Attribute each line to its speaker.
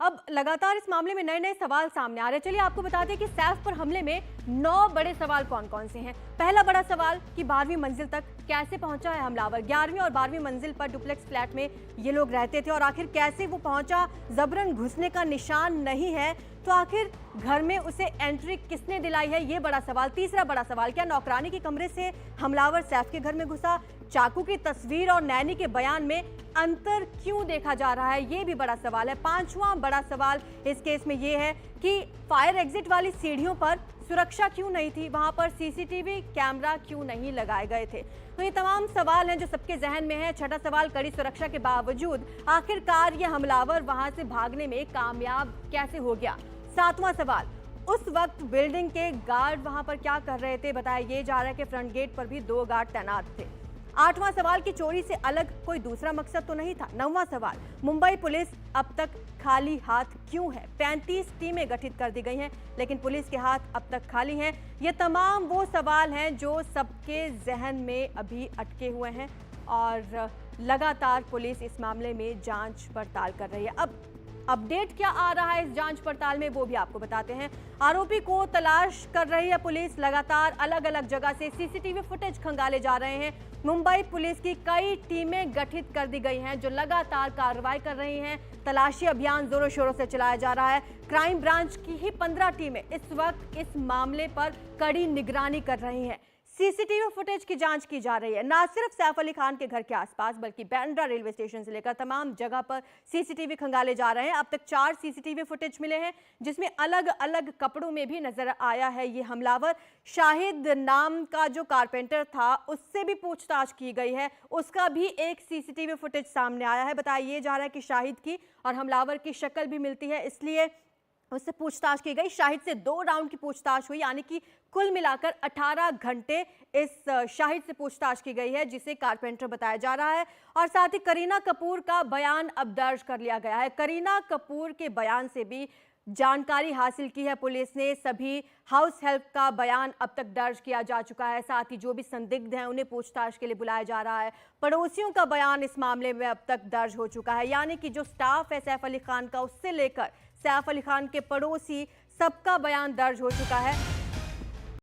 Speaker 1: अब लगातार इस मामले में नए नए सवाल सामने आ रहे हैं। चलिए आपको बताते हैं कि सैफ पर हमले में 9 बड़े सवाल कौन कौन से हैं। पहला बड़ा सवाल कि 12वीं मंजिल तक कैसे पहुंचा है हमलावर। 11वीं और 12वीं मंजिल पर डुप्लेक्स फ्लैट में ये लोग रहते थे और आखिर कैसे वो पहुंचा। जबरन घुसने का निशान नहीं है तो आखिर घर में उसे एंट्री किसने दिलाई है, ये बड़ा सवाल। तीसरा बड़ा सवाल, क्या नौकरानी के कमरे से हमलावर सैफ के घर में घुसा। चाकू की तस्वीर और नैनी के बयान में अंतर क्यों देखा जा रहा है, ये भी बड़ा सवाल है। पांचवां बड़ा सवाल इस केस में ये है कि फायर एग्जिट वाली सीढ़ियों पर सुरक्षा क्यों नहीं थी, वहां पर सीसीटीवी कैमरा क्यों नहीं लगाए गए थे। तो ये तमाम सवाल हैं जो सबके जहन में है। छठा सवाल, कड़ी सुरक्षा के बावजूद आखिरकार ये हमलावर वहां से भागने में कामयाब कैसे हो गया। सातवां सवाल, उस वक्त बिल्डिंग के गार्ड वहां पर क्या कर रहे थे। बताया ये जा रहा है कि फ्रंट गेट पर भी 2 गार्ड तैनात थे। आठवां सवाल की चोरी से अलग कोई दूसरा मकसद तो नहीं था। नौवां सवाल, मुंबई पुलिस अब तक खाली हाथ क्यों है। 35 टीमें गठित कर दी गई हैं लेकिन पुलिस के हाथ अब तक खाली हैं। ये तमाम वो सवाल हैं जो सबके जहन में अभी अटके हुए हैं और लगातार पुलिस इस मामले में जांच पड़ताल कर रही है। अब अपडेट क्या आ रहा है इस जांच पड़ताल में वो भी आपको बताते हैं। आरोपी को तलाश कर रही है पुलिस। लगातार अलग अलग जगह से सीसीटीवी फुटेज खंगाले जा रहे हैं। मुंबई पुलिस की कई टीमें गठित कर दी गई हैं जो लगातार कार्रवाई कर रही हैं। तलाशी अभियान जोरों शोरों से चलाया जा रहा है। क्राइम ब्रांच की ही 15 टीमें इस वक्त इस मामले पर कड़ी निगरानी कर रही हैं। सीसीटीवी फुटेज की जांच की जा रही है। ना सिर्फ सैफ अली खान के घर के आसपास बल्कि बांद्रा रेलवे स्टेशन से लेकर तमाम जगह पर सीसीटीवी खंगाले जा रहे हैं। अब तक 4 सीसीटीवी फुटेज मिले हैं जिसमें अलग अलग कपड़ों में भी नजर आया है ये हमलावर। शाहिद नाम का जो कारपेंटर था उससे भी पूछताछ की गई है, उसका भी एक सीसीटीवी फुटेज सामने आया है। बताया ये जा रहा है कि शाहिद की और हमलावर की शक्ल भी मिलती है, इसलिए उससे पूछताछ की गई। शाहिद से 2 राउंड की पूछताछ हुई, यानी कि कुल मिलाकर 18 घंटे इस शाहिद से पूछताछ की गई है जिसे कारपेंटर बताया जा रहा है। और साथ ही करीना कपूर का बयान अब दर्ज कर लिया गया है। करीना कपूर के बयान से भी जानकारी हासिल की है पुलिस ने। सभी हाउस हेल्प का बयान अब तक दर्ज किया जा चुका है। साथ ही जो भी संदिग्ध हैं उन्हें पूछताछ के लिए बुलाया जा रहा है। पड़ोसियों का बयान इस मामले में अब तक दर्ज हो चुका है, यानी कि जो स्टाफ है सैफ अली खान का उससे लेकर सैफ अली खान के पड़ोसी सबका बयान दर्ज हो चुका है।